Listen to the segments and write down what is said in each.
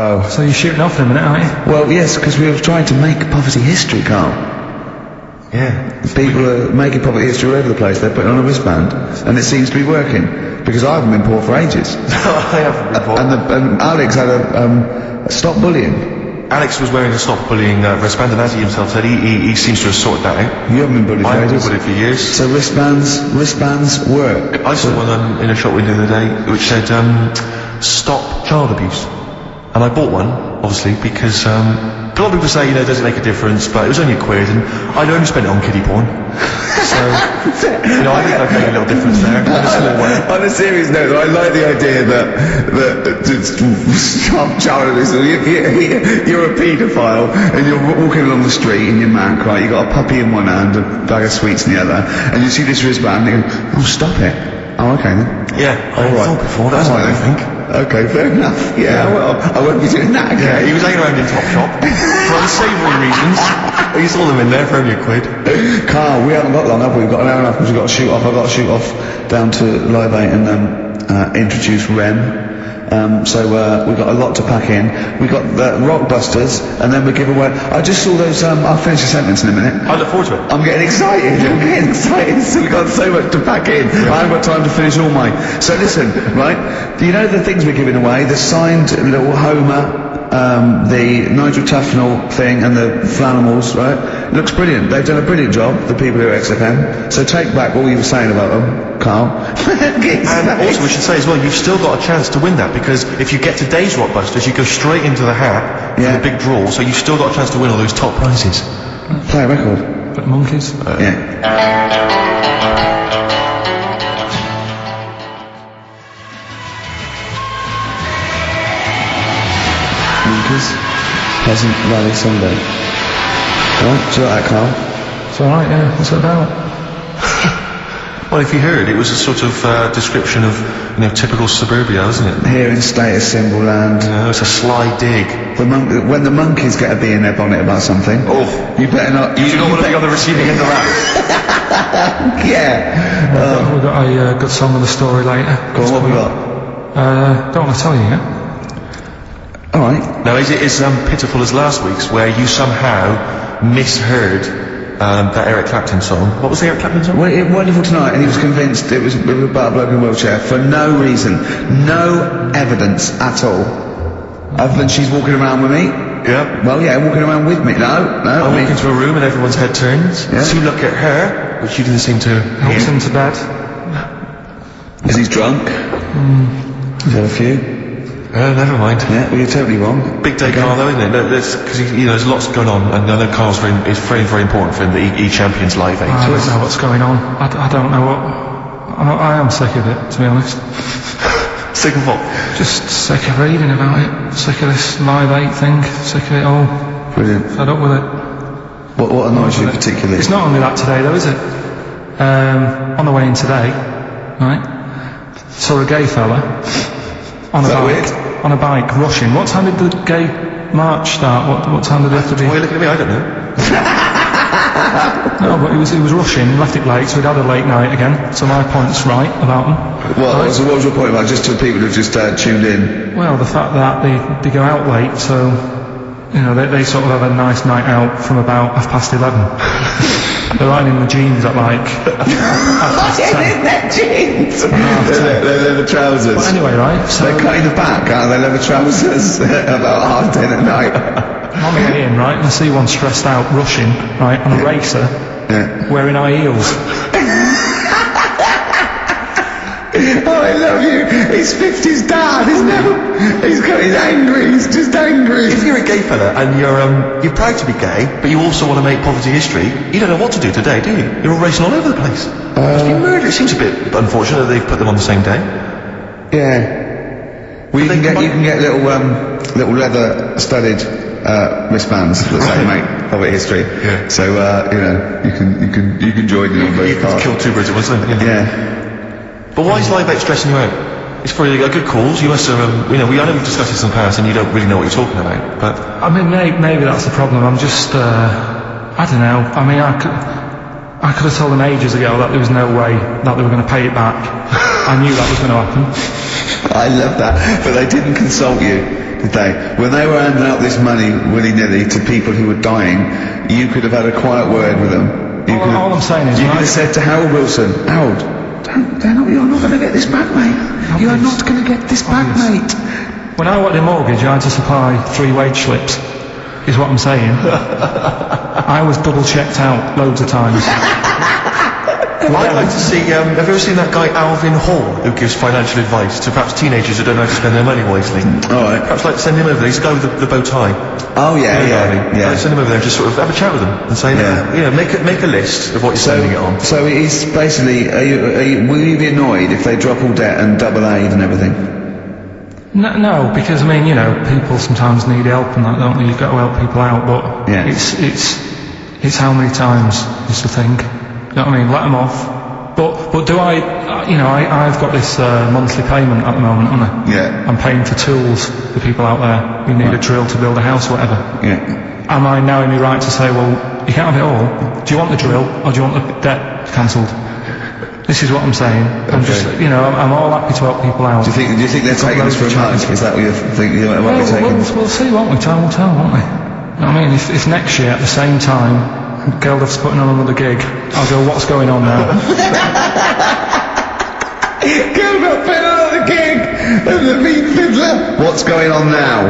Oh. So you're shooting off in a minute, aren't you? Well, yes, because we were trying to make poverty history, Carl. Yeah. People are making poverty history all over the place. They're putting on a wristband, and it seems to be working. Because I haven't been poor for ages. I haven't been poor. And Alex had a stop bullying. Alex was wearing a stop bullying wristband, and as he himself said, he seems to have sorted that out. You haven't been bullied for I haven't ages. been bullied for years. So wristbands work. I saw one in a shop window the other day which said, stop child abuse. And I bought one, obviously, because a lot of people say, you know, does it make a difference, but it was only £1, and I'd only spent it on kiddie porn. So, you know, I think I've made a little difference there, in a small way. On a serious note, I like the idea that stop child abuse. You're a paedophile, and you're walking along the street in your Mac, right? You've got a puppy in one hand, a bag of sweets in the other, and you see this wristband, and you go, oh, stop it. Oh, okay then. Yeah, I thought before, that's what I think. Okay, fair enough. Yeah, well, I won't be doing that again. Yeah, he was hanging around in Topshop for unsavoury reasons. You saw them in there for only £1. Carl, we haven't got long, have we? We've got an hour and a half because we've got to shoot off. I've got to shoot off down to Live 8 and introduce Rem. So we've got a lot to pack in. We've got the Rockbusters, and then we give away. I just saw those. I'll finish the sentence in a minute. I look forward to it. I'm getting excited. So we've got so much to pack in. Yeah. I haven't got time to finish all mine. So listen, right? Do you know the things we're giving away? The signed little Homer. The Nigel Tufnell thing and the Flanimals, right? It looks brilliant. They've done a brilliant job, the people who are XFM. So take back what you were saying about them, Carl. And also we should say as well, you've still got a chance to win that, because if you get today's Rockbusters, you go straight into the hat for the big draw, so you've still got a chance to win all those top prizes. Play a record. But monkeys? Yeah. Pleasant Valley Sunday. Right, do you like that, Carl? It's alright, yeah. What's it about? Well, if you heard, it was a sort of description of, you know, typical suburbia, isn't it? Here in status symbol land. It's a sly dig. When the monkeys get a bee in their bonnet about something, you better not. You don't want to be on the receiving end of that. Yeah. We've got a good song of the story later. Go on, what we got? Don't want to tell you yet. Alright. Now, is it as pitiful as last week's, where you somehow misheard that Eric Clapton song? What was the Eric Clapton song? Wonderful Tonight, and he was convinced it was about a bloke in a wheelchair for no reason. No evidence at all. Other than she's walking around with me. Yeah. Well, yeah, walking around with me. No. I walk into a room and everyone's head turns to look at her, which you didn't seem to Helps him to bed. Because he's drunk. He's had a few. Never mind. Yeah, well, you're totally wrong. Big day, Carl, though, isn't it? Because you know, there's lots going on, and I know Carl's it's very, very important for him that he champions Live 8. I don't know what's going on. I don't know what. I am sick of it, to be honest. Sick of what? Just sick of reading about it. Sick of this Live 8 thing. Sick of it all. Brilliant. Fed up with it. What annoys you particularly? It's not only that today, though, is it? On the way in today, right? Saw a gay fella. On a bike, rushing. What time did the gay march start? What time did it have to be? Why are you looking at me? I don't know. No, but he was rushing, left it late, so he'd had a late night again. So my point's right about him. Well, right? So what was your point about, just to people who've just tuned in? Well, the fact that they go out late, so, you know, they sort of have a nice night out from about 11:30. They're riding in the jeans at like in their jeans? They're leather trousers. But anyway, right, so they're cutting the back out of their leather trousers about 10:30 at night. I'm in, right, and I see one stressed out, rushing, right, on a racer, wearing high heels. Oh, I love you. He's 50's dad. He's angry. He's just angry. If you're a gay fella and you're proud to be gay, but you also want to make poverty history, you don't know what to do today, do you? You're all racing all over the place. It's been murder. It seems a bit unfortunate that they've put them on the same day. Yeah. Well, you can get little leather studded wristbands that say make poverty history. Yeah. So you know, you can join in on both parts. Kill two birds with one stone. Yeah. But why is Live 8 stressing you out? It's for a good cause. You must have, you know, I know we've discussed this in the past, and you don't really know what you're talking about. But I mean, maybe that's the problem. I'm just, I don't know. I mean, I could have told them ages ago that there was no way that they were going to pay it back. I knew that was going to happen. I love that, but they didn't consult you. did they? When they were handing out this money willy-nilly to people who were dying, you could have had a quiet word with them. All I'm saying is, you could have said to Harold Wilson, Harold, you're not going to get this back, mate. You are not going to get this back, mate. When I wanted a mortgage, I had to supply 3 wage slips, is what I'm saying. I was double checked out loads of times. I'd like to see, have you ever seen that guy Alvin Hall, who gives financial advice to perhaps teenagers who don't know how to spend their money wisely? Alright. Perhaps like send him over there, he's the guy with the bow tie. Oh yeah. Send him over there and just sort of have a chat with him and say, make a list of what you're spending it on. So it's basically, will you be annoyed if they drop all debt and double aid and everything? No, because I mean, people sometimes need help and that, don't they? You've got to help people out, but it's how many times is the thing. You know what I mean? Let them off. But do I've got this monthly payment at the moment, haven't I? Yeah. I'm paying for tools for people out there who need a drill to build a house or whatever. Yeah. Am I now in my right to say, well, you can't have it all? Do you want the drill or do you want the debt cancelled? This is what I'm saying. I'm just, I'm all happy to help people out. Do you think they're taking this for a much? Is that what you think they might be taking? We'll see, won't we? Time will tell, won't we? You know what I mean? If next year at the same time Geldof's putting on another gig, I'll go, what's going on now? Geldof putting on another gig! And the meat fiddler! What's going on now?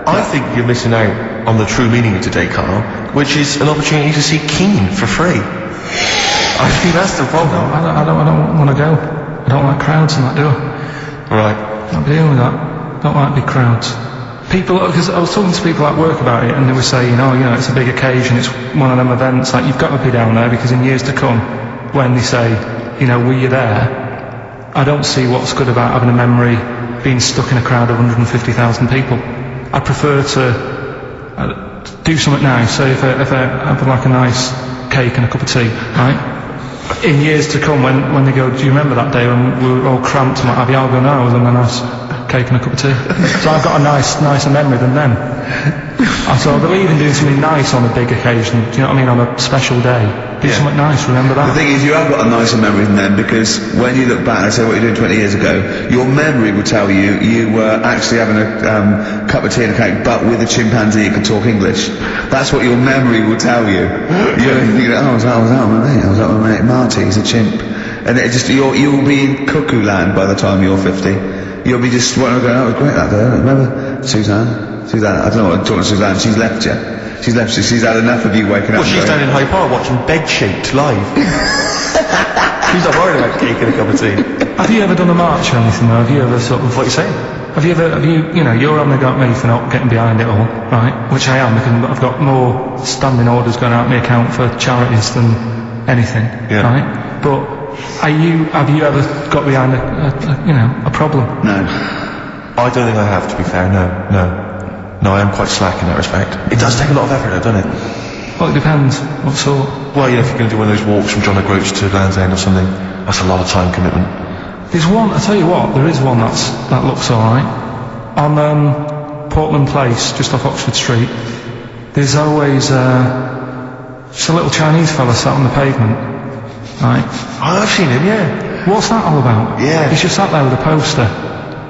I think you're missing out on the true meaning of today, Carl, which is an opportunity to see Keane for free. I think that's the problem. I don't want to go. I don't like crowds and that, do I? Right. I'm dealing with that. Don't like big crowds. People, because I was talking to people at work about it, and they were saying, it's a big occasion, it's one of them events, like, you've got to be down there, because in years to come, when they say, were you there, I don't see what's good about having a memory being stuck in a crowd of 150,000 people. I prefer to do something nice. So if I have like a nice cake and a cup of tea, right? In years to come, when they go, do you remember that day when we were all cramped and what have you? I'll go, no, I was on a nice cake and a cup of tea. So I've got a nicer memory than them. So I believe in doing something nice on a big occasion, do you know what I mean, on a special day. Do something nice, remember that? The thing is, you have got a nicer memory than them, because when you look back and say what you're doing 20 years ago, your memory will tell you you were actually having a cup of tea and a cake, but with a chimpanzee who could talk English. That's what your memory will tell you. You go, I was out with my mate Marty, he's a chimp. And it just, you'll be in cuckoo land by the time you're 50. You'll be just going, it was great that day, remember? Suzanne, I don't know what I'm talking to Suzanne, she's left you. She's had enough of you waking up. Well, she's down in Hyde Park watching Bed Shaped live. She's not worried about cake and a cup of tea. Have you ever done a march or anything though? Have you ever sort of... What are you saying? Have you, you're having a go at me for not getting behind it all, right? Which I am, because I've got more standing orders going out of my account for charities than anything, right? But have you ever got behind a problem? No. I don't think I have, to be fair, no. No, I am quite slack in that respect. It does take a lot of effort though, doesn't it? Well, it depends. What sort? Well, if you're going to do one of those walks from John O'Groats to Land's End or something, that's a lot of time commitment. There's one, I tell you what, there is one that looks alright. On Portland Place, just off Oxford Street, there's always just a little Chinese fella sat on the pavement, right? Oh, I've seen him, yeah. What's that all about? Yeah. He's just sat there with a poster,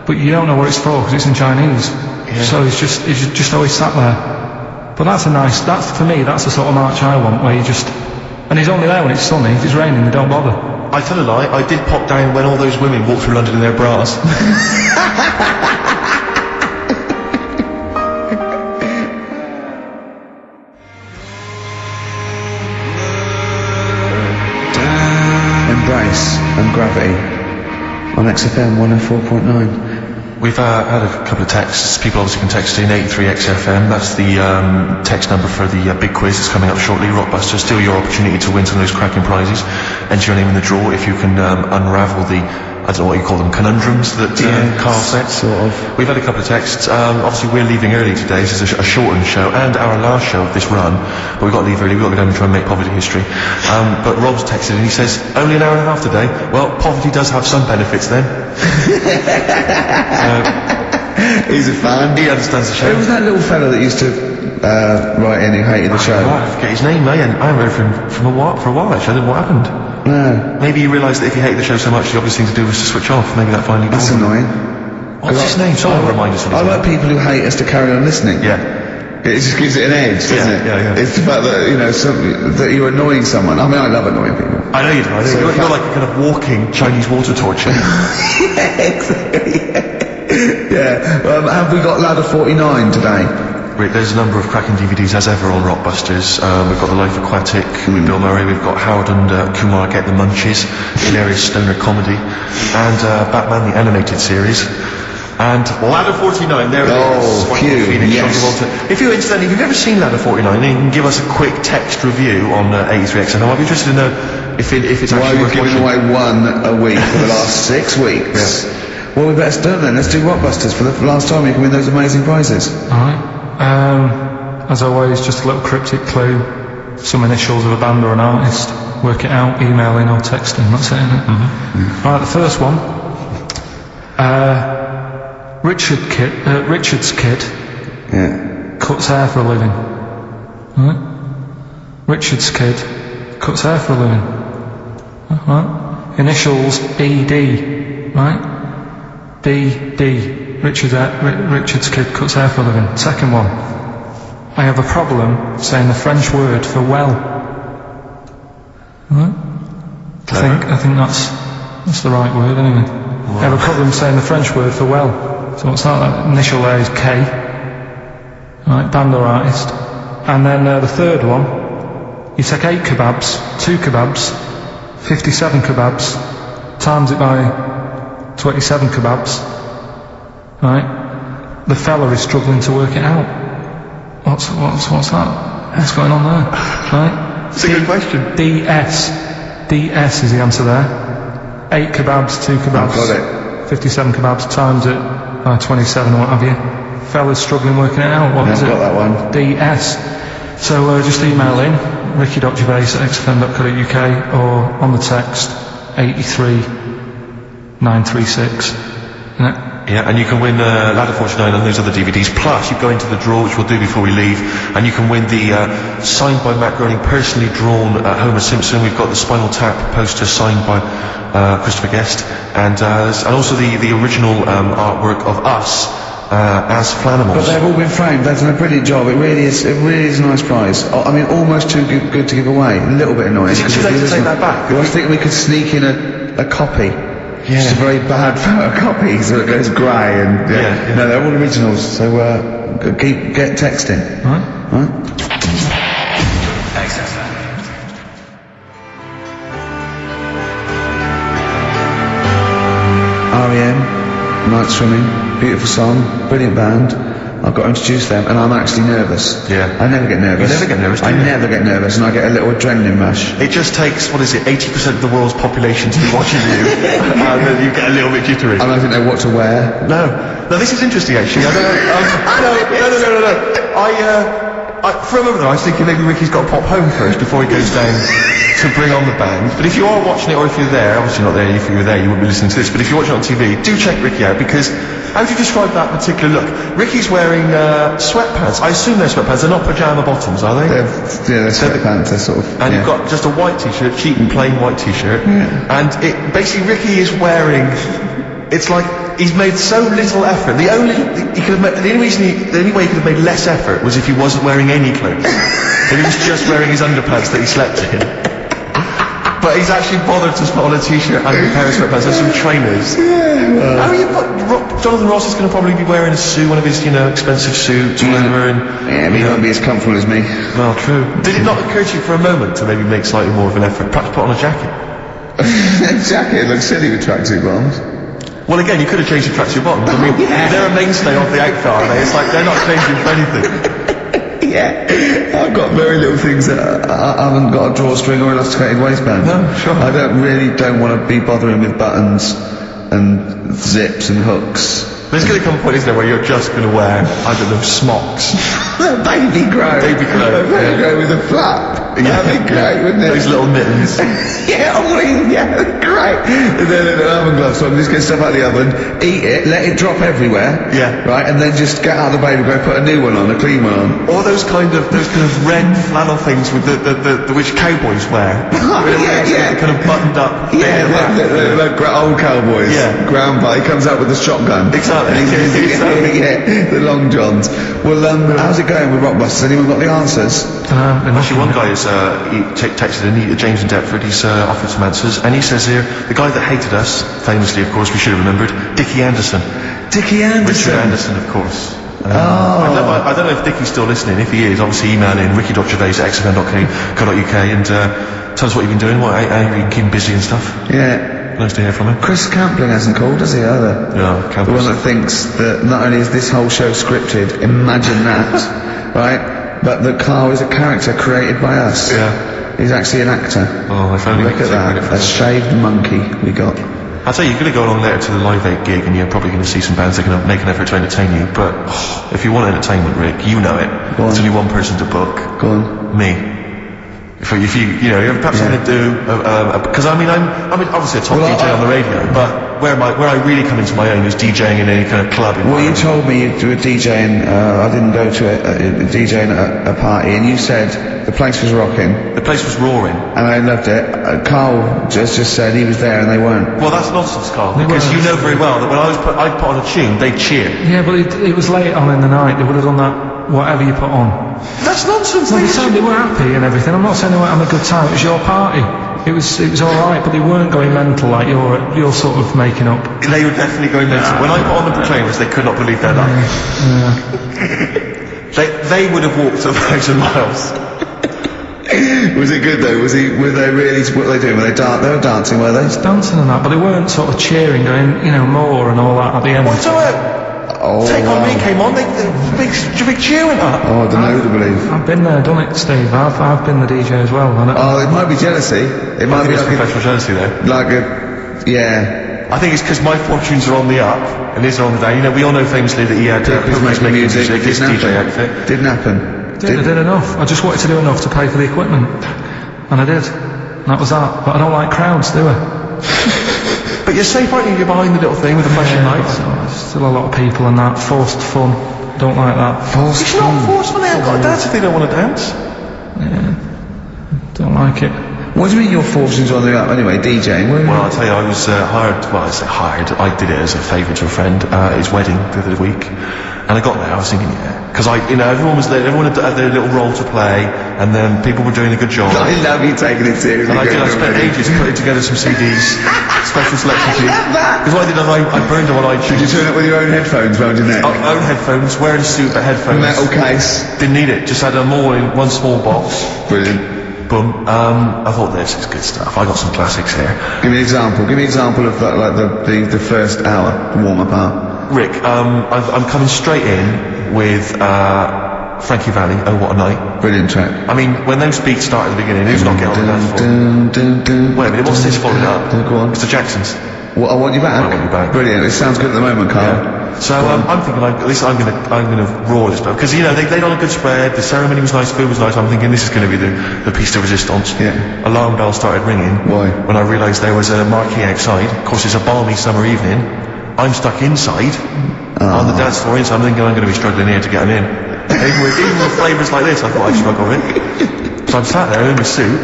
but you don't know what it's for because it's in Chinese. Yeah. So he's just always sat there. But for me, that's the sort of march I want, where and he's only there when it's sunny. If it's raining, they don't bother. I tell a lie, I did pop down when all those women walked through London in their bras. Embrace and Gravity on XFM 104.9. We've had a couple of texts. People obviously can text in 83XFM. That's the text number for the big quiz that's coming up shortly. Rockbuster, still your opportunity to win some of those cracking prizes. Enter your name in the draw if you can unravel the, I don't know what you call them, conundrums that Carl said. Sort of. We've had a couple of texts. Obviously we're leaving early today. This is a shortened show and our last show of this run. But we've got to leave early. We've got to go down and try and make poverty history. But Rob's texted and he says, only an hour and a half today. Well, poverty does have some benefits then. He's a fan. He understands the show. Who was that little fella that used to write in who hated the show? I forget his name, I haven't heard from him for a while actually. I don't know what happened. No. Maybe he realised that if he hated the show so much, the obvious thing to do was to switch off. Maybe that finally That's dawned on him. annoying. What's his name? Someone remind us of his I name. like people who hate us to carry on listening. Yeah. It just gives it an edge, doesn't it? Yeah. It's the fact that, that you're annoying someone. I mean, I love annoying people. I know you do. So You're like a kind of walking Chinese water torch. Yeah, exactly. Yeah. Have we got Ladder 49 today? Rick, there's a number of cracking DVDs as ever on Rockbusters. We've got The Life Aquatic with Bill Murray. We've got Howard and Kumar Get the Munchies, hilarious stoner comedy, and Batman the Animated Series. And Ladder 49, there it is. Phew, Phoenix, yes. If you've ever seen Ladder 49, then you can give us a quick text review on 83XN. I might be interested to know if it's Why actually are we worth giving watching. away one a week for the last 6 weeks? Yeah. Well, we better start then. Let's do Rockbusters for the last time. You can win those amazing prizes. Alright. As always, just a little cryptic clue. Some initials of a band or an artist. Work it out, email in or text in. That's it, isn't it? Alright, the first one. Richard's kid cuts hair for a living. Right? Richard's kid cuts hair for a living. Right? Initials ED. Right? DD. Richard's kid cuts hair for a living. Second one. I have a problem saying the French word for well. Right? I think that's the right word anyway. I have a problem saying the French word for well. So what's that? That initial there is K. Right, band or artist. And then the third one, you take 8 kebabs, 2 kebabs, 57 kebabs, times it by 27 kebabs. Right? The fella is struggling to work it out. What's that? What's going on there? Right? That's a good question. DS is the answer there. 8 kebabs, 2 kebabs. I've got it. 57 kebabs, times it by 27 or what have you. Fella's struggling working it out. What is it? I've got that one. DS. So just email in ricky.gervais@xfm.co.uk or on the text 83936. Yeah, and you can win Ladder 49 and those other DVDs. Plus, you go into the draw, which we'll do before we leave, and you can win the signed by Matt Groening, personally drawn Homer Simpson. We've got the Spinal Tap poster signed by Christopher Guest, and also the original artwork of us as Flanimals. But they've all been framed. They've done a brilliant job. It really is a nice prize. I mean, almost too good to give away. A little bit annoying. Is it too late to take that back? I was thinking we could sneak in a copy. Yeah. Just a very bad photocopy, so it goes grey and Yeah. No, they're all originals. So get texting. Right? R.E.M. Night Swimming, beautiful song, brilliant band. I've got to introduce them, and I'm actually nervous. Yeah. I never get nervous. You never get nervous, do I you? never get nervous, and I get a little adrenaline rush. It just takes, 80% of the world's population to be watching you, and then you get a little bit jittery. I don't think know what to wear. No, this is interesting actually. I don't know. No. For a moment I was thinking maybe Ricky's got to pop home first before he goes down to bring on the band. But if you are watching it, or if you're there, obviously not there, if you were there you wouldn't be listening to this, but if you're watching it on TV, do check Ricky out, because how would you describe that particular look? Ricky's wearing sweatpants. I assume they're sweatpants. They're not pyjama bottoms, are they? They're sweatpants, they're sort of... And you've got just a white t-shirt, cheap and plain white t-shirt. Yeah. And basically Ricky is wearing... It's like he's made so little effort. The only way he could have made less effort was if he wasn't wearing any clothes. If he was just wearing his underpants that he slept in. But he's actually bothered to put on a t-shirt and a pair of sweatpants and some trainers. Jonathan Ross is going to probably be wearing a suit, one of his, expensive suits, whatever. Yeah, but he won't be as comfortable as me. Well, true. Did it not occur to you for a moment to maybe make slightly more of an effort? Perhaps put on a jacket? A jacket looks silly with tracksuit bottoms. Well, again, you could have changed your tracksuit bottoms. I mean, they're a mainstay of the outfit, aren't they? It's like they're not changing for anything. Yeah, I've got very little things that I haven't got a drawstring or elasticated waistband. No, sure. I don't want to be bothering with buttons and zips and hooks. There's going to come a point, isn't there, where you're just going to wear, I don't know, smocks. Baby grow. Baby grow, Baby grow with a flap. That'd be great, wouldn't it? Those little mittens. Yeah, great. And then an oven glove, so I'm just get stuff out of the oven, eat it, let it drop everywhere. Yeah. Right, and then just get out of the baby, go put a new one on, a clean one on. Or those kind of red flannel things with the which cowboys wear. Yeah. Kind of buttoned up. Yeah, the old cowboys. Yeah. Grandpa, he comes out with the shotgun. Exactly. Yeah, the long johns. Well, how's it going with Rockbusters? Anyone got the answers? Actually, one guy has texted in, James in Deptford, he's offered some answers, and he says here, the guy that hated us, famously, of course, we should have remembered, Dickie Anderson. Dickie Anderson? Richard Anderson, of course. I don't know if Dickie's still listening. If he is, obviously email in ricky.gervais@xfm.co.uk and tell us what you've been doing, how you've been keeping busy and stuff. Yeah. Nice to hear from him. Chris Campling hasn't called, has he, either? Yeah, The one that thinks that not only is this whole show scripted, imagine that, right? But that Carl is a character created by us. Yeah. He's actually an actor. Oh, if only we Look could at take credit that, for a that. shaved monkey we got. I'll tell you, you're going to go along later to the Live 8 gig and you're probably going to see some bands that are going to make an effort to entertain you, but if you want entertainment, Rick, you know it. Go on. There's only one person to book. Go on. Me. If you're perhaps going to do, because I'm obviously a top DJ on the radio, but where I really come into my own is DJing in any kind of club. Well, you told me you were DJing, I didn't go to it, DJing at a party, and you said the place was rocking. The place was roaring. And I loved it. Carl just said he was there and they weren't. Well, that's nonsense, Carl, because you know very well that when I put on a tune, they cheer. Yeah, but it was late on in the night. They would have done that, whatever you put on. That's nonsense. Well, they were happy and everything. I'm not saying they weren't having a good time. It was your party. It was all right, but they weren't going mental like you're sort of making up. They were definitely going mental. When I put on the Proclaimers, they could not believe their luck. They would have walked 1,000 miles. Was it good though? Were they really, what were they doing? They were dancing, were they? Dancing and that, but they weren't sort of cheering, going, more and all that at the end. What's it? Take On Me came on, big cheer went up. Oh, I don't know to believe. I've been there, done it, Steve. I've been the DJ as well. Oh, it might be jealousy. It might be like professional jealousy there. Yeah. I think it's because my fortunes are on the up and his are on the down. We all know famously that he had Pilkington's making music. his DJ outfit. Didn't happen. I did enough. I just wanted to do enough to pay for the equipment. And I did. And that was that. But I don't like crowds, do I? But you're safe, aren't you? You're behind the little thing with the flashing lights. There's still a lot of people and that. Forced fun. Don't like that. It's not forceful. They haven't got to dance if they don't want to dance. Yeah. Don't like it. What do you mean your fortunes on the up anyway, DJing? Well, I'll tell you, I was hired, well, I say hired, I did it as a favour to a friend, at his wedding the other week, and I got there, I was thinking, because everyone was there, everyone had their little role to play, and then people were doing a good job. I love you taking it seriously. And I spent ages putting together some CDs, special selection CDs. I love that! Because what I did, I burned them on iTunes. Did you turn up with your own headphones round your neck? Own headphones, wearing a suit but headphones. Metal case. Didn't need it, just had them all in one small box. Brilliant. Boom. I thought this is good stuff. I got some classics here. Give me an example. Give me an example of that, like the first hour, the warm-up hour. Rick, I'm coming straight in with Frankie Valli, Oh What a Night. Brilliant track. I mean, when those beats start at the beginning, who's not getting on the dance floor? Wait a minute, what's this following up? Go on. Mr. Jackson's. What, I Want You Back? I Want You Back. Brilliant. It sounds good at the moment, Carl. Yeah. So I'm thinking, at least I'm gonna roar this, because they done a good spread. The ceremony was nice, food was nice. I'm thinking this is going to be the piece de resistance. Yeah. Alarm bell started ringing. Why? When I realised there was a marquee outside. Of course, it's a balmy summer evening. I'm stuck inside on the dance floor, so I'm thinking I'm going to be struggling here to get them in. Even with flavours like this, I thought I'd struggle with it. So I'm sat there in my suit.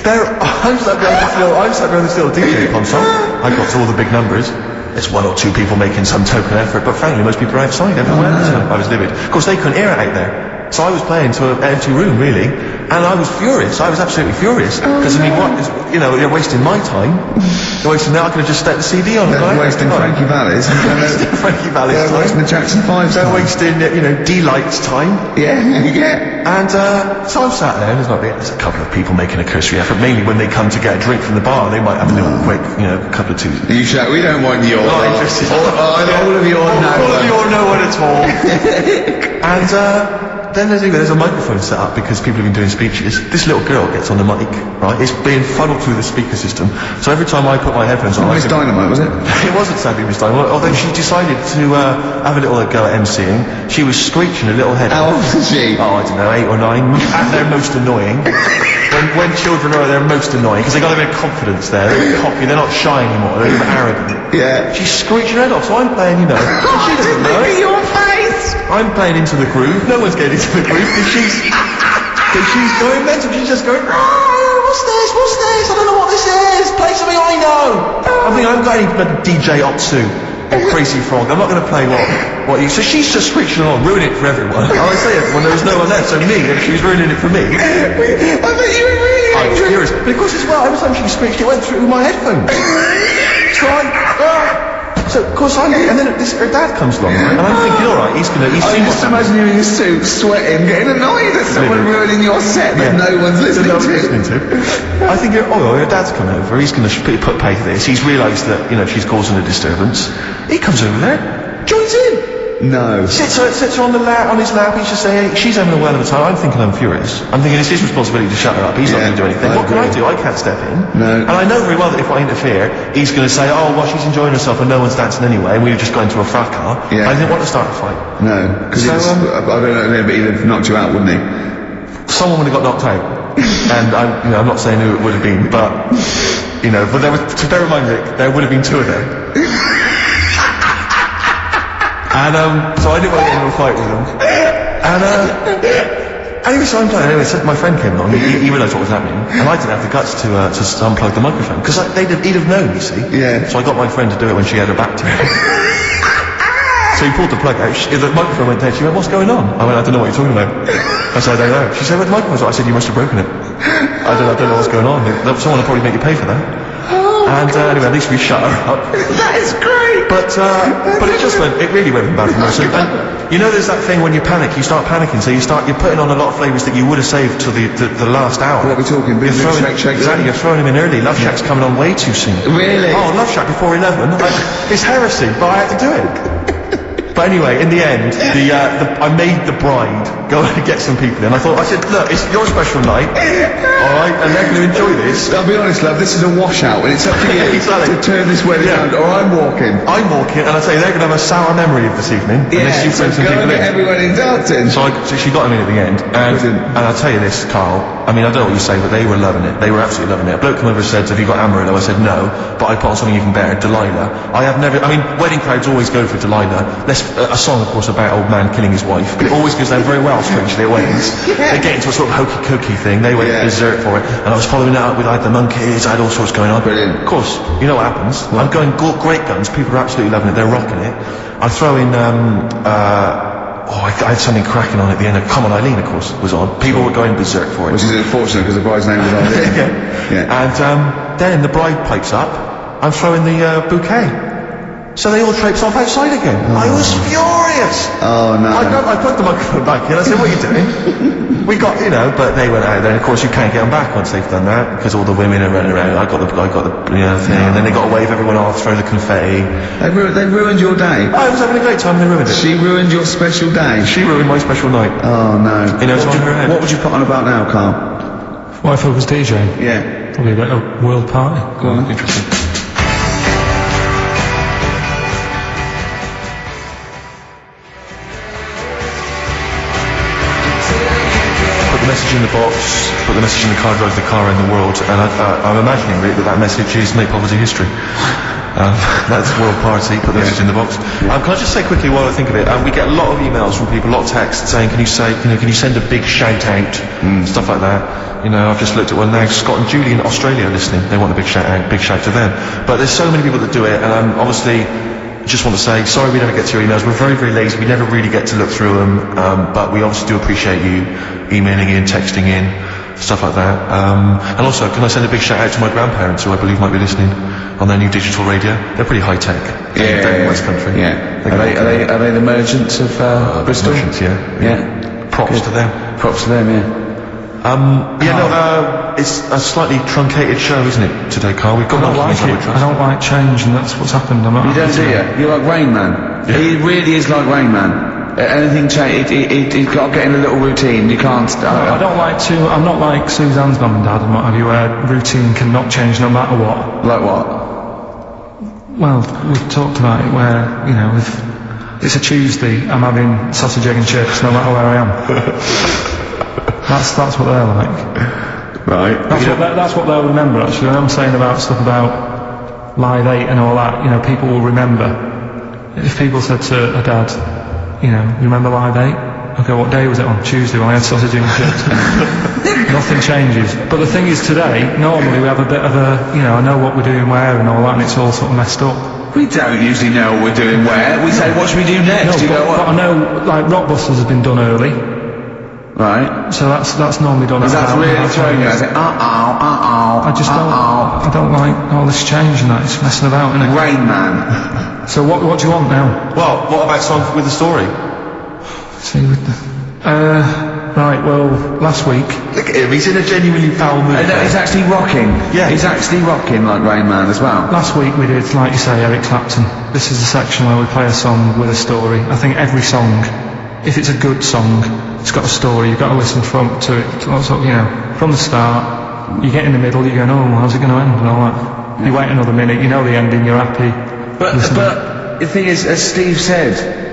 I'm sat behind this little DJ console. I got to all the big numbers. There's one or two people making some token effort, but frankly, most people are outside everywhere. So I was livid. Of course, they couldn't hear it out there. So I was playing to an empty room, really, and I was furious. I was absolutely furious. Because, I mean, you're wasting my time. You're wasting that. I could have just stuck the CD on. They're wasting Frankie Valli's. Frankie Valli's time. They're wasting the Jackson 5's They're time. wasting, D-Light's time. Yeah, yeah. And so I'm sat there, and there's a couple of people making a cursory effort, mainly when they come to get a drink from the bar, they might have a little quick, couple of twos. You shout, we don't want your Not interested. all of your no All of your no one at all. And then there's a microphone set up because people have been doing speeches. This little girl gets on the mic, right? It's being funneled through the speaker system. So every time I put my headphones on, Miss Dynamite, was it? It wasn't sadly Miss Dynamite, although she decided to have a little go at MCing. She was screeching a little head. How old was she? Oh, I don't know, 8 or 9. At their most annoying. When children are at their most annoying, because they got a bit of confidence there. They're cocky, they're not shy anymore, they're even arrogant. Yeah. She's screeching her head off, so I'm playing, she doesn't know it. Your face! I'm playing into the groove. No one's getting into the groove because she's going mental. She's just going, what's this? What's this? I don't know what this is. Play something I know. I think I'm going to DJ Otsu or Crazy Frog. I'm not going to play what you. So she's just screeching along, ruining it for everyone. I say it when there was no one there. So me, and she was ruining it for me. I bet you were really I was furious. But of course as well, every time she screeched, it went through my headphones. So of course and then her dad comes along, right? And I'm thinking, all right, he's seen just imagine you in your suit, sweating, getting annoyed at someone ruining your set that no one's listening to. I think, your dad's come over. He's going to put pay to this. He's realised that she's causing a disturbance. He comes over there, joins in. No. Sits her on his lap. He's just saying, she's having a well of a time. I'm thinking I'm furious. I'm thinking it's his responsibility to shut her up. He's not going to do anything. What can I do? I can't step in. No. And I know very well that if I interfere, he's going to say, oh, well, she's enjoying herself and no one's dancing anyway, and we've just got into a fracas. Yeah. I didn't want to start a fight. No. Because I don't know, but he'd have knocked you out, wouldn't he? Someone would have got knocked out. And I'm not saying who it would have been, but to bear in mind, Rick, there would have been 2 of them. And so I didn't want to get into a fight with them. And anyway, so I'm playing. Anyway, so my friend came along. He realised what was happening, and I didn't have the guts to unplug the microphone because he'd have known, you see. Yeah. So I got my friend to do it when she had her back to me. So he pulled the plug out. The microphone went dead. She went, "What's going on?" I went, "I don't know what you're talking about." I said, "I don't know." She said, "Where the microphone's at?" I said, "You must have broken it." I don't know what's going on. Someone will probably make you pay for that. And anyway, at least we shut her up. That is great! But it really went from bad to worse. And there's that thing when you panic, you start panicking, so you're putting on a lot of flavours that you would have saved till the last hour. What are we talking? Exactly, you're throwing them in early. Love Shack's coming on way too soon. Really? Oh, Love Shack before 11. It's heresy, but I had to do it. But anyway, in the end, I made the bride go and get some people in. I said, look, it's your special night, alright, and they're going to enjoy this. I'll be honest, love, this is a washout, and it's up to you to turn this wedding around, or I'm walking. I'm walking, and I tell you, they're going to have a sour memory of this evening, unless you bring some people in. Every wedding dancing. So she got him in at the end, and I'll tell you this, Carl, I mean, I don't know what you say, but they were loving it. They were absolutely loving it. A bloke came over and said, "Have you got Amarillo?" I said, "No," but I put on something even better, Delilah. Wedding crowds always go for Delilah. A song, of course, about old man killing his wife. It always goes down very well, strangely, at weddings. They get into a sort of hokey-cokey thing. They went berserk for it, and I was following it up with I had the monkeys, I had all sorts going on. Brilliant. Of course, you know what happens. I'm going great guns. People are absolutely loving it. They're rocking it. I throw in I had something cracking on at the end. Come On Eileen, of course, was on. People were going berserk for it. Which is unfortunate because the bride's name was Eileen. And then the bride pipes up. I'm throwing the bouquet. So they all traipse off outside again. I was furious. Oh no. I plugged the microphone back in. I said, "What are you doing?" We got, but they went out there. And of course, you can't get them back once they've done that because all the women are running around. I got the thing, and then they got to wave everyone off, throw the confetti. They ruined your day. I was having a great time. They ruined it. She ruined your special day. She ruined my special night. Oh no. What would you put on about now, Carl? What if I was DJing? Yeah. Probably about a world party. Go on. Interesting. Message in the box, put the message in the car, drive the car around the world, and I'm imagining really that message is make poverty history. That's world party, put the message in the box. Can I just say quickly while I think of it, we get a lot of emails from people, a lot of texts saying, can you send a big shout out, stuff like that. I've just looked at one now, Scott and Julie in Australia are listening, they want a big shout out, big shout to them. But there's so many people that do it, and obviously, just want to say, sorry we never get to your emails. We're very, very lazy. We never really get to look through them. But we obviously do appreciate you emailing in, texting in, stuff like that. And also, can I send a big shout out to my grandparents, who I believe might be listening on their new digital radio? They're pretty high tech. Down in West Country. Yeah. Are they the merchants of Bristol? Merchants, yeah. Props to them. Props to them, yeah. It's a slightly truncated show, isn't it, today, Carl? We've got I don't like change, and that's what's happened. You don't, do you? You're like Rain Man. Yeah. He really is like Rain Man. Anything change? He's got to get in a little routine. You can't. I don't like to. I'm not like Suzanne's mum and dad and what have you, where routine cannot change no matter what. Like what? Well, we've talked about it where, you know, if it's a Tuesday, I'm having sausage, egg and chips no matter where I am. That's what they're like. Right. That's what they'll remember, actually. When I'm saying about stuff about Live 8 and all that, you know, people will remember. If people said to a dad, you know, remember Live 8? Okay, what day was it on? Tuesday when I had sausage and chips. Nothing changes. But the thing is, today, normally we have a bit of a, you know, I know what we're doing where and all that, and it's all sort of messed up. We don't usually know what we're doing where. We say, what should we do next? No, but I know, like, Rockbusters has been done early. Right. So that's normally done. Because that's really throwing you. I say, I just don't like all this change and that. It's messing about, isn't it? Rain Man. So what do you want now? Well, what about song with the story? See with the. Right, well, last week... Look at him, he's in a genuinely foul mood. No, he's actually rocking. Yeah. He's actually rocking like Rain Man as well. Last week we did, like you say, Eric Clapton. This is the section where we play a song with a story. I think every song, if it's a good song, it's got a story. You've got to listen to it, you know, from the start. You get in the middle, you're going, oh, how's it going to end? And all that. You wait another minute, you know the ending, you're happy. But the thing is, as Steve said,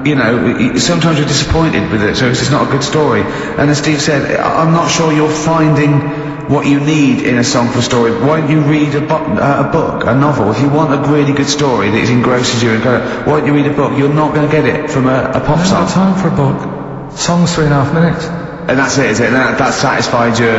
you know, sometimes you're disappointed with it, so it's just not a good story. And as Steve said, I'm not sure you're finding what you need in a song for a story. Why don't you read a book, a novel? If you want a really good story that engrosses you, and why don't you read a book? You're not going to get it from a pop song. I don't have time for a book. Song's 3.5 minutes. And that's it, is it? That satisfied you?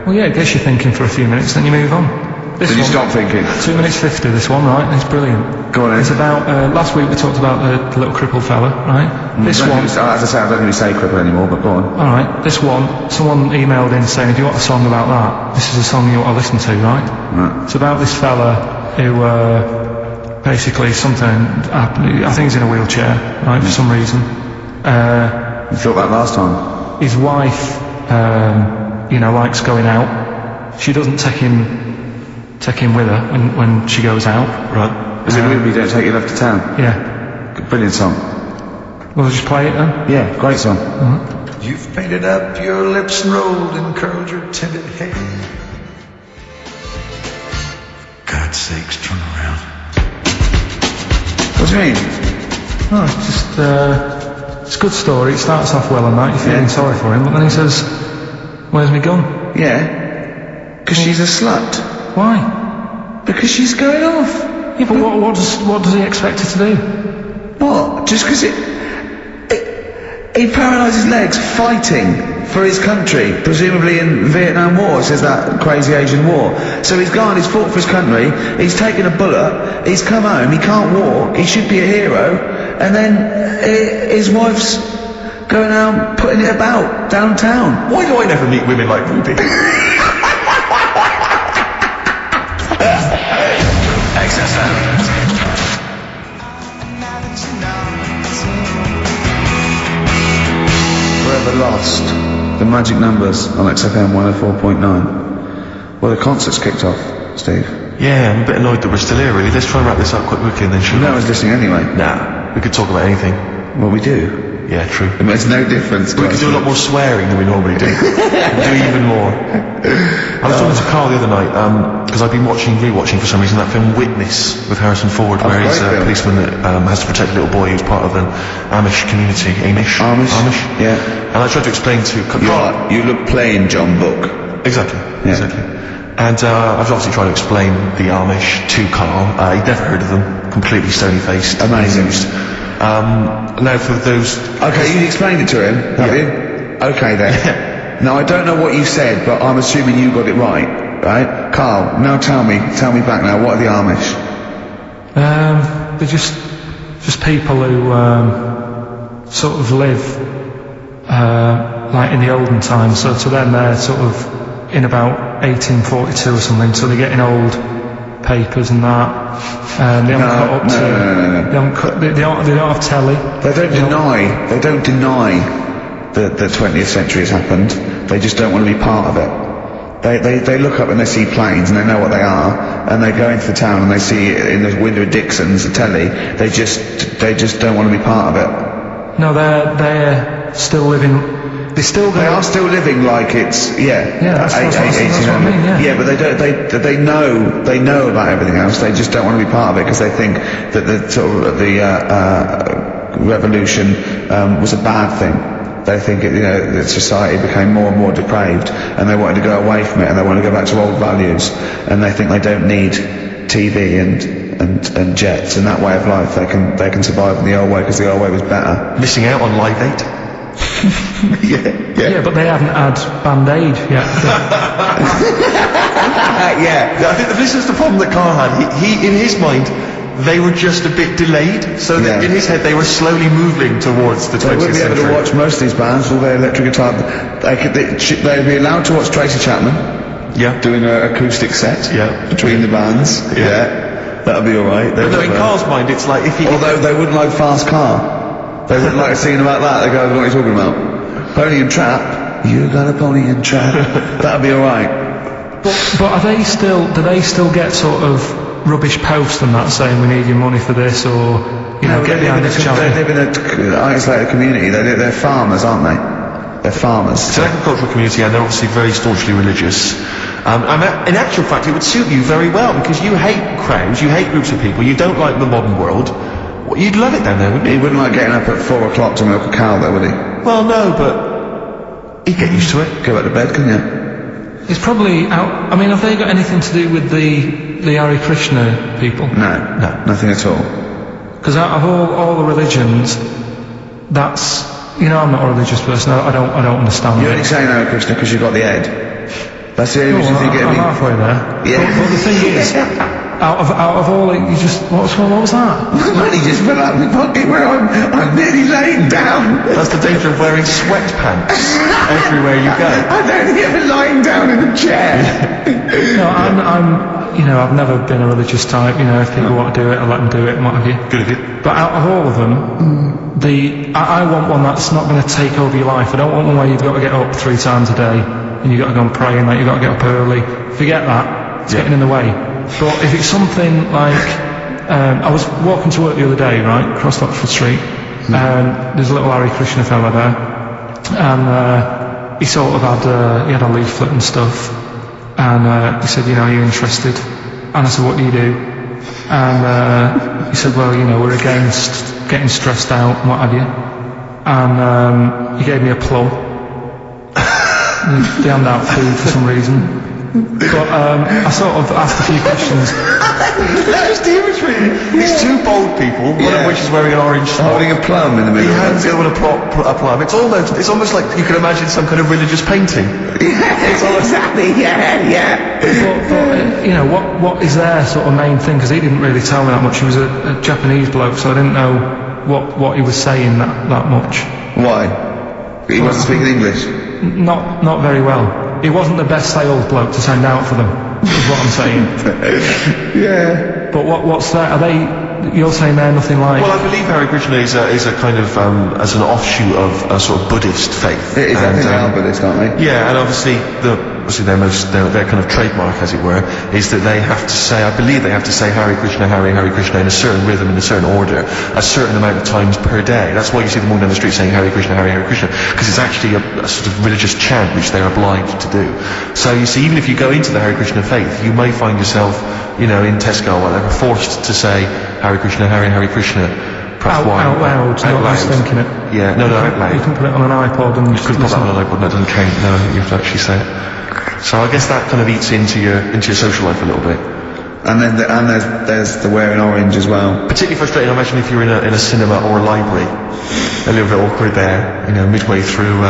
Well, yeah, I guess you're thinking for a few minutes, then you move on. Then you stop thinking. 2 minutes 50, this one, right? It's brilliant. Go on then. It's about, last week we talked about the little crippled fella, right? This one... As I say, I don't really say cripple anymore, but go on. Alright, this one, someone emailed in saying, if you want a song about that, this is a song you want to listen to, right? Right. It's about this fella who, basically something happened. I think he's in a wheelchair, right, for some reason. You thought that last time? His wife, you know, likes going out. She doesn't take him with her when she goes out. Right. Is it weird we don't take you left to town? Yeah. Brilliant song. We'll just play it then? Yeah, great song. You've painted up your lips and rolled and curled your tinted hair. For God's sakes, turn around. What do you mean? Oh, it's just, it's a good story. It starts off well and that, you're feeling sorry for him, but then he says, where's my gun? Yeah. Because she's a slut. Why? Because she's going off. Yeah, but what does he expect her to do? What? Just because he paralysed his legs fighting for his country, presumably in Vietnam War, it says that crazy Asian war. So he's gone, he's fought for his country, he's taken a bullet, he's come home, he can't walk, he should be a hero, and then his wife's going out putting it about downtown. Why do I never meet women like Ruby? Forever Lost, the magic numbers on XFM 104.9. Well, the concert's kicked off, Steve. Yeah, I'm a bit annoyed that we're still here, really. Let's try and wrap this up quite quickly and then shoot. No one's listening anyway. Nah, we could talk about anything. Well, we do. Yeah, true. It makes no difference. We could do a lot more swearing than we normally do. Do even more. I was talking to Carl the other night, because I've been rewatching for some reason that film Witness with Harrison Ford, where he's a policeman that has to protect a little boy who's part of an Amish community. Amish? Yeah. And I tried to explain to Carl. You look plain, John Book. Exactly. Yeah. Exactly. And I've obviously tried to explain the Amish to Carl. He'd never heard of them. Completely stony-faced. Amazing. Now for those... Okay, you explained it to him, have you? Okay then. Yeah. Now I don't know what you said, but I'm assuming you got it right? Carl, now tell me back now, what are the Amish? They're just people who sort of live like in the olden times. So to them, they're sort of in about 1842 or something. So they're getting old papers and that. They don't have telly. They don't deny that the 20th century has happened. They just don't want to be part of it. They look up and they see planes and they know what they are, and they go into the town and they see in the window of Dixon's, the telly. They just don't want to be part of it. No, they're still living. They are still living like it's that's what I mean. Yeah, but they know about everything else. They just don't want to be part of it because they think that the sort of the revolution was a bad thing. They think that society became more and more depraved, and they wanted to go away from it, and they want to go back to old values, and they think they don't need TV and jets and that way of life. They can survive in the old way because the old way was better. Missing out on Live 8. Yeah, but they haven't had Band-Aid yet. Yeah. I think this is the problem that Karl had. He in his mind, they were just a bit delayed, so that in his head they were slowly moving towards the 20th century. They wouldn't be able to watch most of these bands with their electric guitar. They'd be allowed to watch Tracy Chapman doing an acoustic set between the bands. That would be alright. But no, in Karl's mind it's like if he... Although they wouldn't like Fast Car. They wouldn't like a scene about that. They go, what are you talking about? Pony and Trap? You got a pony and trap. That would be alright. But are they still... Do they still get sort of rubbish posts and that saying we need your money for this, or get behind this charity? They live in an isolated community. They're farmers, aren't they? They're farmers. It's an agricultural community, and they're obviously very staunchly religious. In actual fact, it would suit you very well because you hate crowds, you hate groups of people, you don't like the modern world. You'd love it down there, wouldn't you? He wouldn't like getting up at 4 o'clock to milk a cow, though, would he? Well, no, but he'd get used to it. Go back to bed, couldn't you? It's probably out. I mean, have they got anything to do with the Hare Krishna people? No, nothing at all. Because out of all the religions, that's I'm not a religious person. I don't understand. You're only saying Hare Krishna because you've got the head. That's the only reason you get me. I'm halfway there. Yeah. But the thing is, out of all it, you just what was that? Money just fell out of my pocket where I'm nearly laying down. That's the danger of wearing sweatpants everywhere you go. I'm only ever lying down in a chair. No, I've never been a religious type. If people want to do it, I let them do it and what have you. Good of you. But out of all of them, I want one that's not going to take over your life. I don't want one where you've got to get up 3 times a day and you've got to go and pray and you've got to get up early. Forget that. It's getting in the way. But if it's something like, I was walking to work the other day, right, across Oxford Street, and there's a little Hare Krishna fella there, and he sort of had a leaflet and stuff, and he said, are you interested? And I said, what do you do? And he said, well, we're against getting stressed out and what have you. And he gave me a plum. They hand out food for some reason. But I sort of asked a few questions. That's the imagery. These two bold people, one of which is wearing an orange smock, holding a plum in the middle. He hands the other one a plum. It's almost like you can imagine some kind of religious painting. It's exactly, But what is their sort of main thing? Because he didn't really tell me that much. He was a Japanese bloke, so I didn't know what he was saying that much. Why? He wasn't speaking English? Not very well. He wasn't the best sales bloke to send out for them, is what I'm saying. Yeah. But what's that? Are they? You're saying they're nothing like? Well, I believe Hare Krishna is a kind of as an offshoot of a sort of Buddhist faith. It is. I think they are Buddhist, aren't they? Yeah, and obviously their kind of trademark, as it were, is that they have to say, I believe they have to say Hare Krishna, Hare Krishna in a certain rhythm, in a certain order, a certain amount of times per day. That's why you see them walking down the street saying Hare Krishna, Hare Krishna, because it's actually a sort of religious chant which they're obliged to do. So you see, even if you go into the Hare Krishna faith, you may find yourself, in Tesco or whatever, forced to say Hare Krishna, Hare Krishna. Out loud, not just thinking it. Yeah, no, out loud. You can put it on an iPod and you could put that on an iPod, that doesn't count. No, you have to actually say it. So I guess that kind of eats into your social life a little bit. And then there's the wearing orange as well. Particularly frustrating, I imagine, if you're in a cinema or a library. A little bit awkward there, midway through.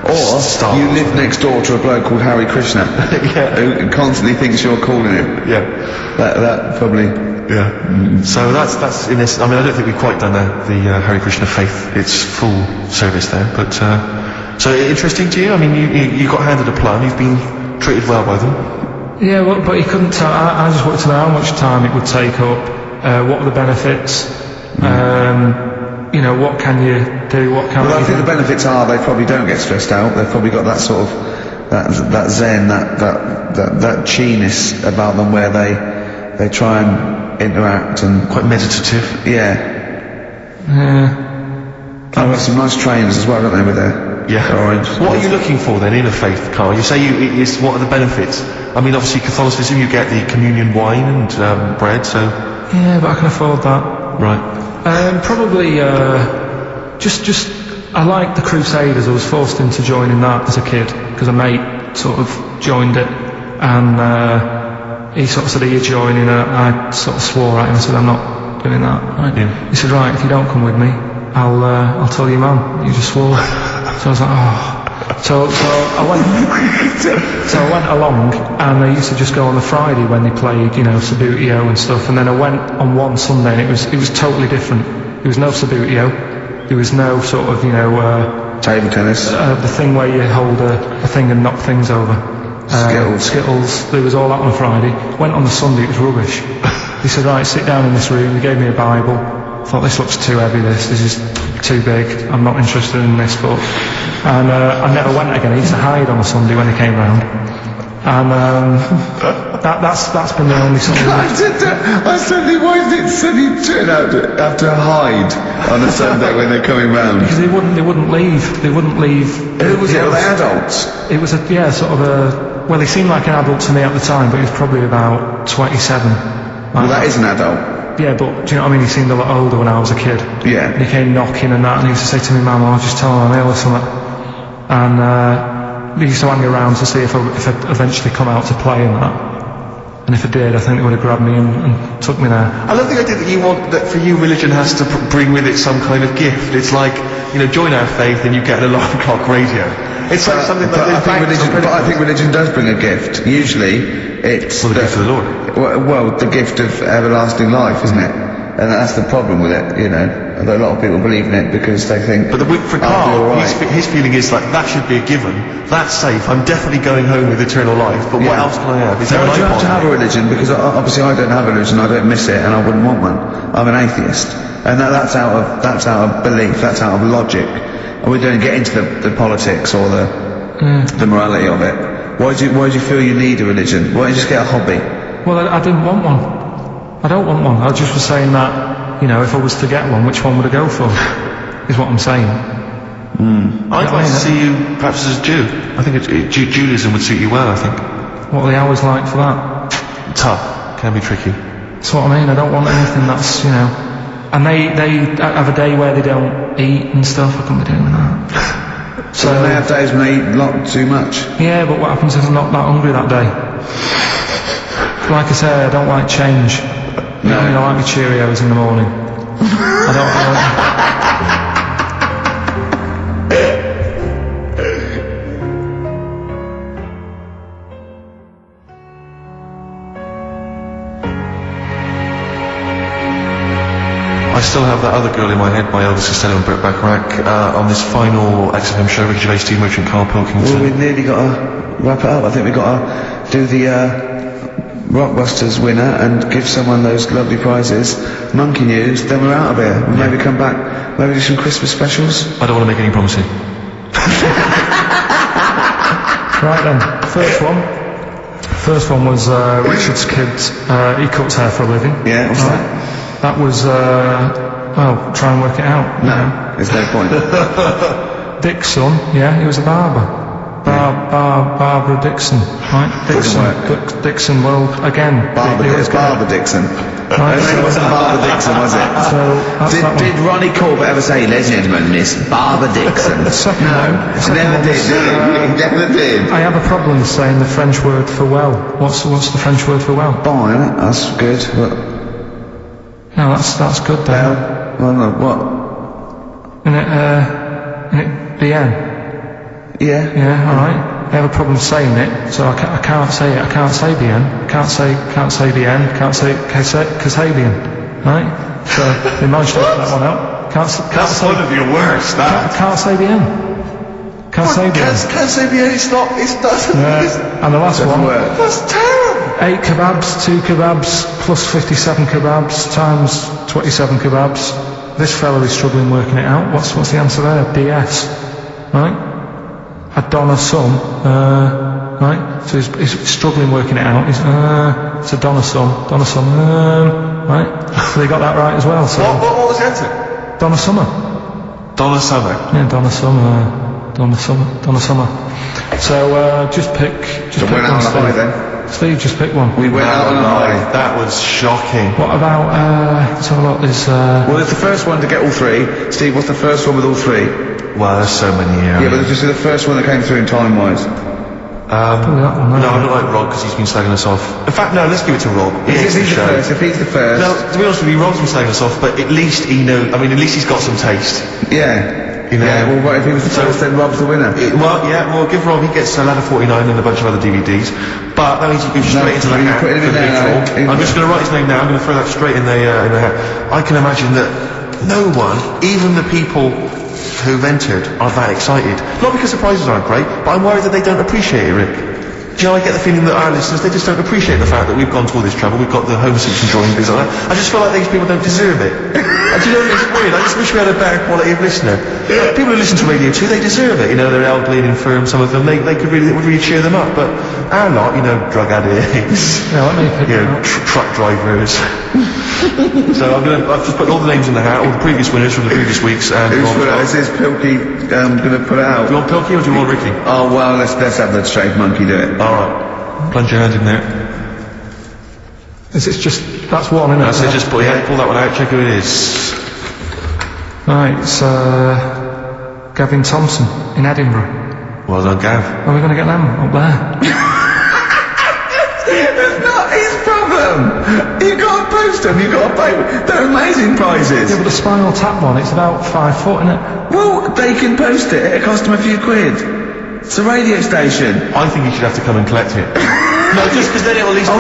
Or you live next door to a bloke called Hare Krishna, who constantly thinks you're calling him. Yeah. That probably. Yeah. So that's in this. I mean, I don't think we've quite done the Hare Krishna faith. It's full service there, but. So interesting to you? I mean, you got handed a plum. You've been treated well by them. Yeah, well, but he couldn't tell. I just wanted to know how much time it would take up. What are the benefits? What can you do? What can? Well, I think the benefits are they probably don't get stressed out. They've probably got that sort of that zen, that chi-ness about them where they try and interact and quite meditative. Yeah. I've got some nice trainers as well, don't they, with their orange. What are you looking for then in a faith, Carl? You say what are the benefits? I mean, obviously Catholicism, you get the communion wine and bread, so... Yeah, but I can afford that. Right. Probably, just, I like the Crusaders. I was forced into joining that as a kid, because a mate sort of joined it, and he sort of said, are you joining it? I sort of swore at him, I said, I'm not doing that. Right? Yeah. He said, right, if you don't come with me, I'll tell your mum, you just swore. So I was like, oh. So I went along, and I used to just go on the Friday when they played, Sabutio and stuff, and then I went on one Sunday, and it was totally different. There was no Sabutio, there was no sort of, table tennis. The thing where you hold a thing and knock things over. Skittles. There was all that on a Friday. Went on the Sunday, it was rubbish. He said, right, sit down in this room. He gave me a Bible. I thought, this looks too heavy, this is too big. I'm not interested in this book. And I never went again. I used to hide on a Sunday when he came round. And that's been the only sort of... I said, why did it suddenly turn out to have to hide on a Sunday when they're coming round? Because they wouldn't leave. Who was it? Were they adults? It was sort of a... Well, he seemed like an adult to me at the time, but he was probably about 27. Well, that is an adult. Yeah, but do you know what I mean? He seemed a lot older when I was a kid. Yeah. And he came knocking and that, and he used to say to me, Mum, I'll just tell him I'm ill or something. And he used to hang around to see if I'd eventually come out to play and that. And if I did, I think they would have grabbed me and took me there. I love the idea that for you religion has to bring with it some kind of gift. It's like, join our faith and you get an alarm clock radio. It's like something that I think religion does bring a gift. Usually, it's the gift of the Lord. Well, the gift of everlasting life, isn't it? And that's the problem with it, Although a lot of people believe in it because they think. But for Karl, his feeling is like that should be a given. That's safe. I'm definitely going home with eternal life. But what else can I have? Is there an do you have to have a religion? Because obviously I don't have a religion. I don't miss it, and I wouldn't want one. I'm an atheist, and that's out of belief. That's out of logic. And we don't get into the politics or the morality of it. Why do you feel you need a religion? Why don't you just get a hobby? Well, I didn't want one. I don't want one. I just was saying that, if I was to get one, which one would I go for? Is what I'm saying. I'd like to see you perhaps as a Jew. I think Judaism would suit you well, I think. What are the hours like for that? Tough. Can be tricky. That's what I mean. I don't want anything that's, And they have a day where they don't eat and stuff. I couldn't be doing that. So they have days when they eat a lot too much. Yeah, but what happens if I'm not that hungry that day? Like I say, I don't like change. No. I like my Cheerios in the morning. I still have that other girl in my head, my Elvis Costello and Burt Bacharach, on this final XFM show, Ricky Gervais, Steve Merchant, Karl Pilkington. Well, we've nearly got to wrap it up. I think we've got to do the Rockbusters winner and give someone those lovely prizes. Monkey News, then we're out of here. We'll maybe come back, maybe do some Christmas specials. I don't want to make any promises. Right then, first one was Richard's kids. He cuts hair for a living. Yeah, what's that? That was, try and work it out. No, there's no point. Dick's son, he was a barber. Barbara Dixon, right? Dixon, well, again. Barbara Dixon. Right, it wasn't Barbara Dixon, was it? So, did Ronnie Corbett ever say, ladies and gentlemen, Miss Barbara Dixon? No, never did. He never did. I have a problem saying the French word for well. What's the French word for well? Bon, isn't it? That's good. But... No, that's good then. Well, no, what? Isn't it bien? Yeah, alright. I have a problem saying it, so I can't say it. I can't say bien. Can't say bien. Can't say Kasabian. Right? So they managed to get that one out. That's one of your worst. Can't say bien. Can't say bien. Can't say bien. It's not. And the last one. That's terrible. 8 kebabs, 2 kebabs, plus 57 kebabs times 27 kebabs. This fella is struggling working it out. What's the answer there? DS. Right? A Donna sum, right? So he's struggling working it out. It's a Donna sum, right? So they got that right as well. So what was the answer? Donna Summer. Donna Summer. Yeah, Donna Summer. So just pick So went one, out on a high Steve. then. Steve, just pick one. We went out on a high. That was shocking. What about, let's have a look, there's, Well, it's the first one to get all three. Steve, what's the first one with all three? Well, there's so many here. Yeah, but this is the first one that came through in time-wise. probably that one, No, I don't like Rob because he's been slagging us off. In fact, no, let's give it to Rob. If he's the show. first, if he's the first... No, to be honest with you, Rob's been slagging us off, but at least he knows. I mean, at least he's got some taste. Yeah. You know. Yeah, well, what if he was the first, then Rob's the winner? Well, give Rob. He gets a Ladder 49 and a bunch of other DVDs. But that means you go straight into the you hat. put him in for the there big now. draw. I'm just going to write his name now. I'm going to throw that straight in the hat. I can imagine that no one, even the people who've entered, are that excited. Not because the prizes aren't great, but I'm worried that they don't appreciate it, Rick. Do you know, I get the feeling that our listeners, they just don't appreciate the fact that we've gone to all this trouble, we've got the home section drawing things like that. I just feel like these people don't deserve it. Do you know, it's weird, I just wish we had a better quality of listener. People who listen to Radio 2, they deserve it. You know, they're elderly and infirm, some of them, it would really cheer them up. But our lot, you know, drug addicts, yeah, let me pick truck drivers. So I've just put all the names in the hat, all the previous winners from the previous weeks, and Who's put it out? Is this Pilky going to put it out? do you want Pilky or do you want Ricky? Oh, well, let's have the straight monkey do it. Alright, plunge your hand in there. Is it just, that's one, isn't it? That's it, just pull that one out, check who it is. Right, it's Gavin Thompson in Edinburgh. Well done, Gav. Are we going to get them up there? That's not his problem. You've got to post them, you've got to pay. They're amazing prizes. Yeah, but the Spinal Tap one, it's about 5 foot, isn't it? Well, they can post it. It'll cost them a few quid. It's a radio station. I think you should have to come and collect it. No, just because then it'll at least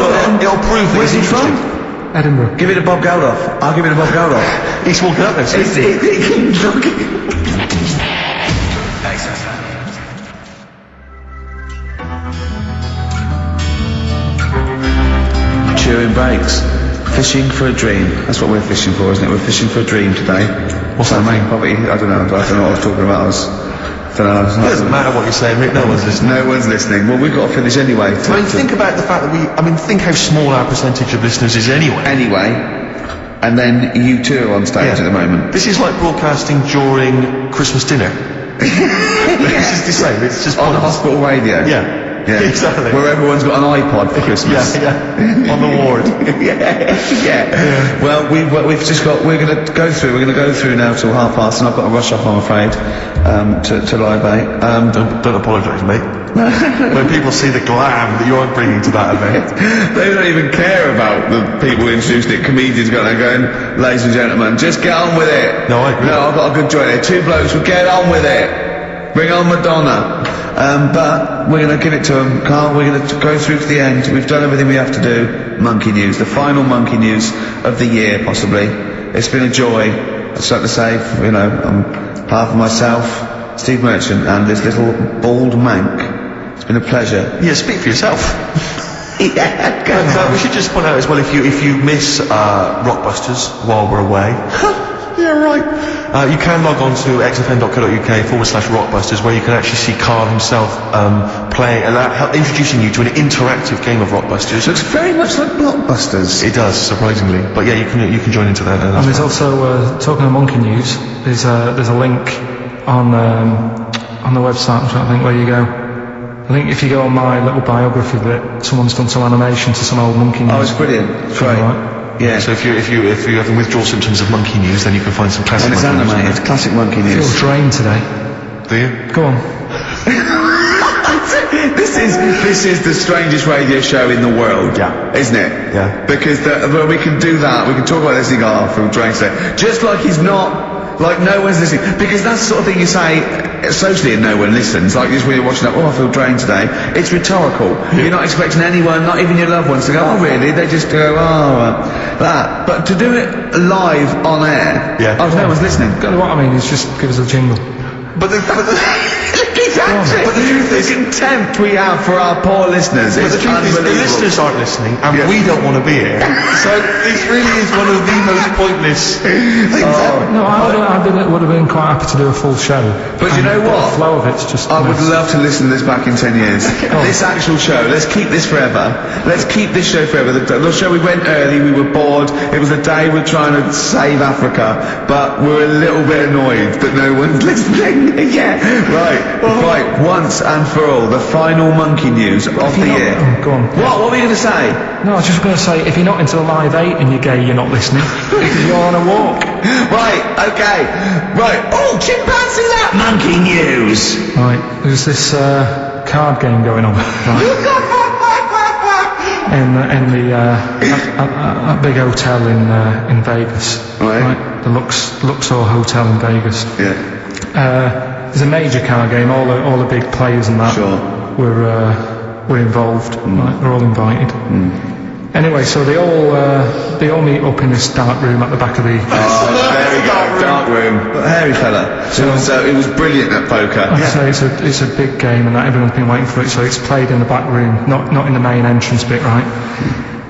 it'll prove that Where's he's he from? interested. Edinburgh. Give it to Bob Geldof. I'll give it to Bob Geldof. He's walking up there. See? Chewing breaks. Fishing for a dream. That's what we're fishing for, isn't it? We're fishing for a dream today. What's that mean? Probably, I don't know what I was talking about. It doesn't matter what you're saying, Rick. No one's listening. No one's listening. Well, we've got to finish anyway. I mean, think about the fact that think how small our percentage of listeners is anyway. Anyway, and then you two are on stage at the moment. This is like broadcasting during Christmas dinner. This is the same. It's just On pointless. hospital radio. Yeah. Yeah, Exactly. Where everyone's got an iPod for Christmas. Yeah. On the ward. yeah. Well, we've just got. We're going to go through now till 12:30, and I've got to rush off, I'm afraid, to Live 8. Don't apologise, mate. When people see the glam that you're bringing to that event, they don't even care about the people who introduced it. Comedians going, ladies and gentlemen, just get on with it. No, I agree. No, I've got a good joint here. Two blokes will get on with it. Bring on Madonna. But we're going to give it to them, Carl. We're going to go through to the end. We've done everything we have to do. Monkey news, the final monkey news of the year, possibly. It's been a joy. I'd like to say, on behalf of myself, Steve Merchant, and this little bald mank. It's been a pleasure. yeah, speak for yourself. Yeah, go But we should just point out as well, if you miss Rockbusters while we're away, yeah, right. You can log on to xfn.co.uk/Rockbusters, where you can actually see Karl himself introducing you to an interactive game of Rockbusters. Looks very much like Blockbusters. It does, surprisingly. But yeah, you can join into that. And there's also, talking of monkey news, there's a link on the website, I'm trying to think where you go. I think if you go on my little biography bit, someone's done some animation to some old monkey news. Oh, it's brilliant. It's great. Right. Yeah. So if you're having withdrawal symptoms of monkey news, then you can find some classic And it's monkey news. animated. Classic monkey I feel news. drained today. Do you? Go on. This is the strangest radio show in the world, isn't it? Yeah. Because we can do that, we can talk about this thing from Drain today. Just like he's not, like no one's listening. Because that's the sort of thing you say socially and no one listens. Like just when you're watching that, I feel drained today. It's rhetorical. Yeah. You're not expecting anyone, not even your loved ones, to go, oh really? They just go, that. But to do it live on air, no one's listening. What I mean is just give us a jingle. But he's exactly. But the truth is, contempt we have for our poor listeners but is the truth is, the unbelievable. listeners aren't listening, and Yeah. we don't want to be here. So this really is one of the most pointless. No, I would have been quite happy to do a full show. But you know what? The flow of it's just. I would mess. love to listen to this back in 10 years. This actual show, let's keep this forever. Let's keep this show forever. The show, we went early, we were bored. It was a day we're trying to save Africa, but we're a little bit annoyed that no one's listening. Yeah. Right, once and for all, the final monkey news of the year. Oh, go on. What were you going to say? No, I was just going to say, if you're not into the Live 8 and you're gay, you're not listening. Because you're on a walk. Right, okay. Right. Oh, chimpanzee that monkey news. Right, there's this card game going on, right? in a big hotel in Vegas. Right. The Luxor Hotel in Vegas. Yeah. There's a major card game. All the big players and that Sure. were involved. Right, they're all invited. Anyway, so they all meet up in this dark room at the back of the. Oh, there we go, dark room. Hairy fella. So it was brilliant at poker. I'd say it's a big game and that everyone's been waiting for it, so it's played in the back room, not in the main entrance bit, right?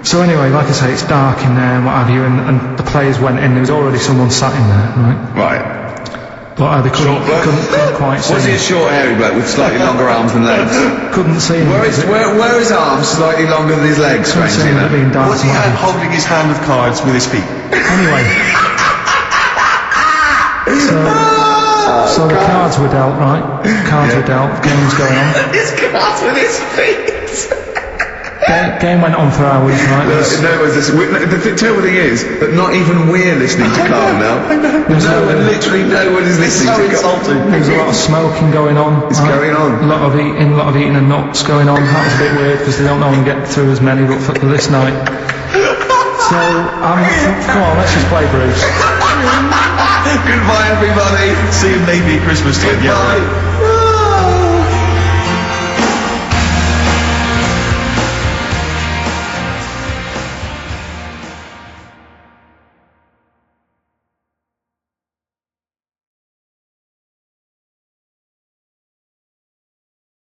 So anyway, like I say, it's dark in there and what have you, and the players went in, there was already someone sat in there, right? Right. But they couldn't quite see Was he a him. short, hairy bloke with slightly longer arms and legs? Couldn't see him. Where his arms slightly longer than his legs, Couldn't see strangely him, it enough? being dark Was he and what have you. holding his hand of cards with his feet? Anyway. So the cards were dealt, right? Cards were dealt, game's going on. His cards with his feet. Game went on for hours, right? The terrible thing is that not even we're listening to Carl now. Literally no one is listening So to Carl. insulting. There was a lot of smoking going on. It's going on. A lot of eating and nuts going on. That was a bit weird because they don't normally get through as many, but for this night. So, come on, let's just play Bruce. Goodbye, everybody. See you maybe at Christmas time. Yeah. Goodbye.